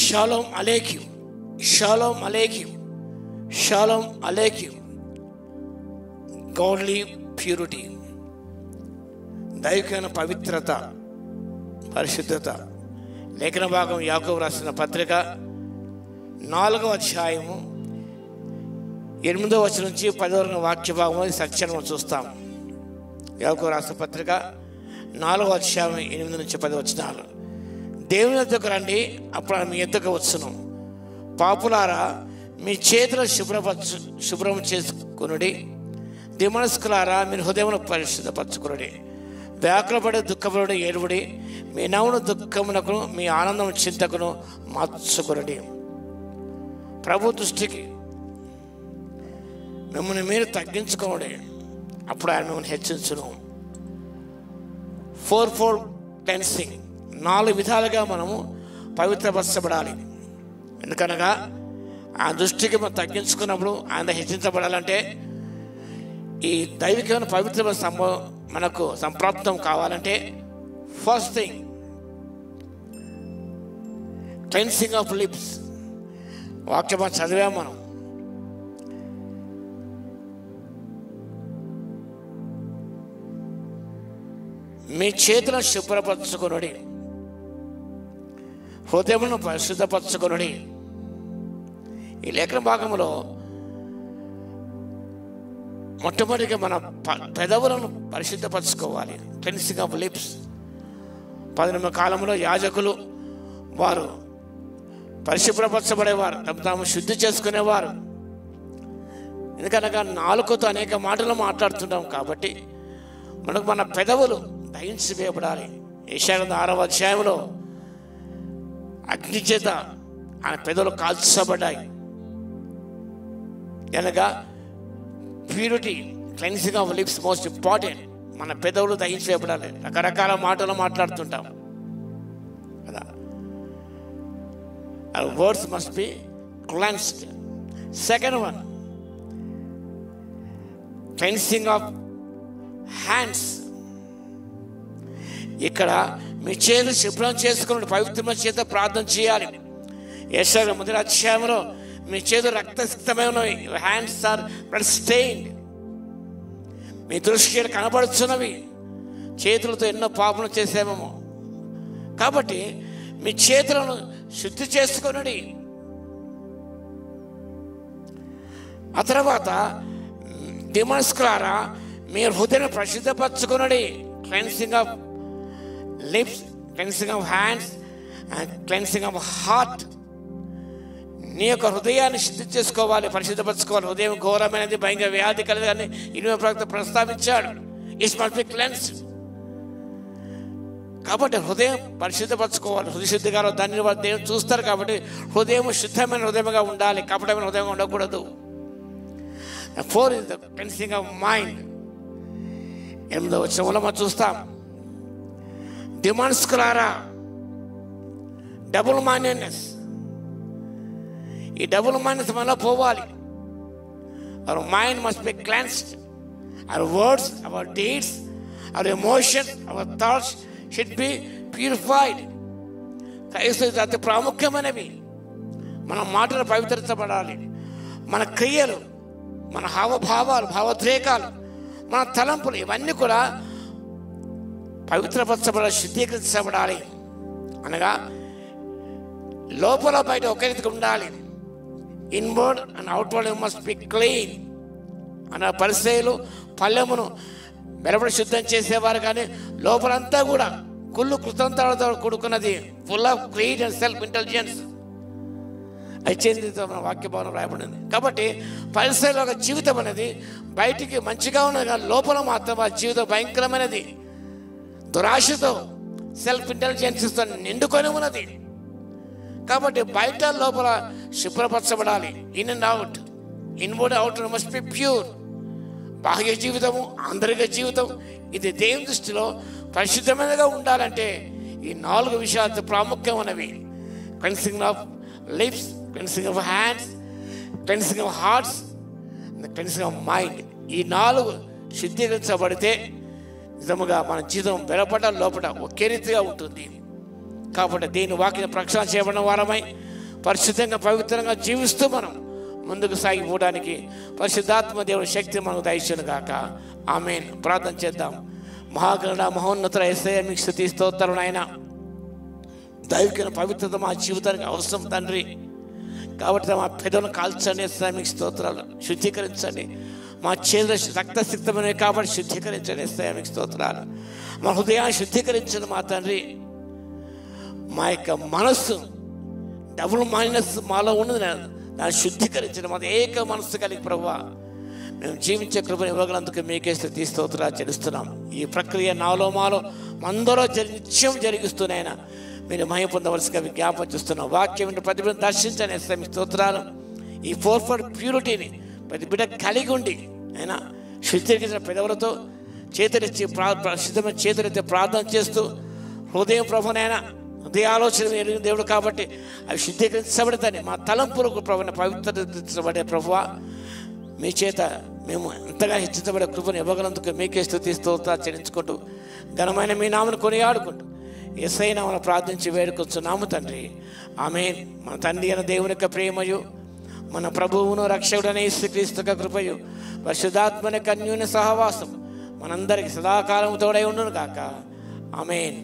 Shalom అలేక్యం, షాలోమ్ అలేక్యం, షాలోమ్ అలేక్యం. గాడ్లీ ప్యూరిటీ, దైవికమైన పవిత్రత, పరిశుద్ధత. లేఖన భాగం యాకోబు రాసిన పత్రిక 4వ అధ్యాయము 8వ వచనం నుంచి 10వ వాక్య భాగంలో ఈ సత్యాన్ని చూస్తాం. యాకోబు రాసిన పత్రిక 4వ అధ్యాయం 8 నుంచి 10 వచనాలు. దేవుని యొద్దకు రండి, అప్పుడు మీ యొద్దకు వచ్చును. పాపులారా, మీ చేతులు శుభ్రం చేసుకునుడి. దిమనస్కులారా, మీరు హృదయమును పరిశుద్ధపరచుకునుడి. వ్యాకులపడి దుఃఖపడి ఏడుబడి, మీ నవ్వును దుఃఖమునకును మీ ఆనందం చింతకును మార్చుకునుడి. ప్రభు దృష్టికి మిమ్మల్ని మీరు తగ్గించుకోండి, అప్పుడు ఆయన మిమ్మల్ని హెచ్చించును. 4 క్లెన్సింగ్, 4 విధాలుగా మనము పవిత్రపరచబడాలి. ఎందుకనగా ఆ దృష్టికి మనం తగ్గించుకున్నప్పుడు ఆయన హెచ్చించబడాలంటే ఈ దైవికమైన పవిత్రమైన మనకు సంప్రాప్తం కావాలంటే first thing cleansing of lips. వాక్యం చదివాం మనం. మీ చేతులను శుభ్రపరచుకొనుడి, హృదయమును పరిశుద్ధపరచుకొనుడి. ఈ లేఖన భాగంలో మొట్టమొదటిగా మన పెదవులను పరిశుద్ధపరచుకోవాలి. Cleansing of lips. 10వ కాలంలో యాజకులు వారు పరిశుభ్రపరచబడేవారు, తాము శుద్ధి చేసుకునేవారు. ఎందుకనగా నాలుకతో అనేక మాటలు మాట్లాడుతుంటాం కాబట్టి మనకు మన పెదవులు దహించివేయబడాలి. యెషయా 6వ అధ్యాయంలో అగ్ని చేత ఆయన పెదవులు కాల్చబడ్డాయి. అనగా purity, cleansing of lips most important. మన పెదవులు దహించివేయబడాలి. రకరకాల మాటలు మాట్లాడుతుంటాం కదా. Our words must be cleansed. Second one, cleansing of hands. ఇక్కడ మీ చేతులు శుభ్రం చేసుకుని పవిత్రమైన చేత ప్రార్థన చేయాలి. యెషయా 1వ అధ్యాయంలో మీ చేతులు రక్తసిక్తమై ఉన్నాయి. Hands are blood stained. మీ దృష్టికి కనబడుతున్నవి. చేతులతో ఎన్నో పాపలు చేసామేమో. కాబట్టి మీ చేతులను శుద్ధి చేసుకొనుడి. ఆ తర్వాత దిమనస్కులారా, మీరు హృదయాన్ని పరిశుద్ధపరచుకొనుడి. Cleansing of lips, cleansing of hands and cleansing of heart. నీ యొక్క హృదయాన్ని శుద్ధి చేసుకోవాలి, పరిశుద్ధపరచుకోవాలి. హృదయం ఘోరమైనది, భయంకర వ్యాధి కలదని ఇనుమ ప్రవక్త ప్రస్తావించాడు. It's must be cleansed. కాబట్టి హృదయం పరిశుద్ధపరచుకోవాలి. హృదయశుద్ధిగా దాన్ని దేవుడు చూస్తారు. కాబట్టి హృదయం శుద్ధమైన హృదయంగా ఉండాలి, కపటమైన హృదయంగా ఉండకూడదు. 4 is the cleansing of mind. 8వ వచనంలో మనం చూస్తాం, దిమనస్కులారా, డబుల్ మైండెడ్నెస్. ఈ డబుల్ మైండెడ్నెస్ మనలో పోవాలి. Our mind must be cleansed. Our words, our deeds, our emotions, our thoughts should be purified. క్రైస్తవులు అతి ప్రాముఖ్యమైనవి. మన మాటలు పవిత్రపడాలి. మన క్రియలు, మన హావభావాలు, భావోద్రేకాలు, మన తలంపులు ఇవన్నీ కూడా పవిత్రపరచబడాలి, శుద్ధీకరించబడాలి. అనగా లోపల బయట ఒకే రీతిగా ఉండాలి. Inward and outward must be clean. అన్న పరిచయలు పల్లెమును మెరపడి శుద్ధం చేసేవారు, కానీ లోపలంతా కూడా కుళ్ళు కృతంతో కూడుకున్నది. Full of greed and self intelligence. మన వాక్య భవనం రాయబడింది. కాబట్టి పరిసరాల ఒక జీవితం అనేది బయటికి మంచిగా ఉన్నది, కానీ లోపల మాత్రం ఆ జీవితం భయంకరమైనది. దురాశతో, సెల్ఫ్ ఇంటెలిజెన్స్తో నిండుకొని ఉన్నది. కాబట్టి బయట లోపల శుభ్రపరచబడాలి. In and out, inward out must be pure. బాహ్య జీవితము, ఆంతరిక జీవితం, ఇది దేవుని దృష్టిలో పరిశుద్ధమైనదిగా ఉండాలంటే ఈ 4 విషయాలు ప్రాముఖ్యమైనవి. Cleansing of lips, cleansing of hands, cleansing of hearts, cleansing of mind. ఈ 4 శుద్ధీకరించబడితే నిజముగా మన జీవితం వెలపట లోపల ఒకే రీతిగా ఉంటుంది. కాబట్టి దీని వాక్యం ప్రక్షాళన చేయబడిన వారమై పరిశుద్ధంగా పవిత్రంగా జీవిస్తూ మనం ముందుకు సాగిపోవడానికి పరిశుద్ధాత్మ దేవుని శక్తి మనకు దయచేయును గాక. ఆమేన్. ప్రార్థన చేద్దాం. మహాగణుడ మహోన్నతుడ యేసయ్య మీకు స్తుతి స్తోత్రాలు నాయన. దైవికమైన పవిత్రత మా జీవితానికి అవసరం తండ్రి. కాబట్టి మా పెదవులను కాల్చండి యేసయ్య, మీకు స్తోత్రాలు. శుద్ధీకరించండి. మా చేతుల రక్తసిక్తమైనవి కాబట్టి శుద్ధీకరించండి యేసయ్య, మీకు స్తోత్రాలు. మా హృదయాన్ని శుద్ధీకరించండి మా తండ్రి. మా యొక్క మనస్సు డబుల్ మైనస్ మాలో ఉన్నది, దాన్ని శుద్ధీకరించడం, అది ఏక మనస్సు కలిగి ప్రభువా మేము జీవించే కృపను ఇవ్వగలందుకు మీకే స్తుతి స్తోత్రాలు చెల్లిస్తున్నాం. ఈ ప్రక్రియ నాలో మాలో అందరూ నిత్యం జరిగిస్తున్నాయినా మీరు మహిమ పొందవలసిగా విజ్ఞాపన చేస్తున్నాం. వాక్యం ప్రతి బిడ్డ దర్శించని మీ స్తోత్రాలు. ఈ 4 ప్యూరిటీని ప్రతి బిడ్డ కలిగి ఉండి అయినా శుద్ధీకరించిన పెదవులతో చేతులెత్తి శుద్ధమైన చేతులెత్తి ప్రార్థన చేస్తూ హృదయం ప్రభునైనా హృదయ ఆలోచన ఎరిగిన దేవుడు కాబట్టి అవి శుద్ధీకరించబడతాయి. మా తలంపులకు ప్రభుని పవిత్రపడే ప్రభువా మీ చేత మేము ఎంతగా హెచ్చించబడే కృపను ఇవ్వగలందుకు మీకే స్తుతి స్తోత్రాలు చెల్లించుకుంటూ ఘనమైన మీ నామను కొనియాడుకుంటూ యేసయ్య నామమున ప్రార్థించి వేడుకొచ్చున్నాము తండ్రి. ఆమేన్. మన తండ్రి అయిన దేవుని యొక్క ప్రేమయు మన ప్రభువును రక్షకుడైన యేసుక్రీస్తు యొక్క కృపయు పరిశుద్ధాత్మ యొక్క అన్యోన్య సహవాసం మనందరికీ సదాకాలం తోడై ఉండును గాక. ఆమేన్.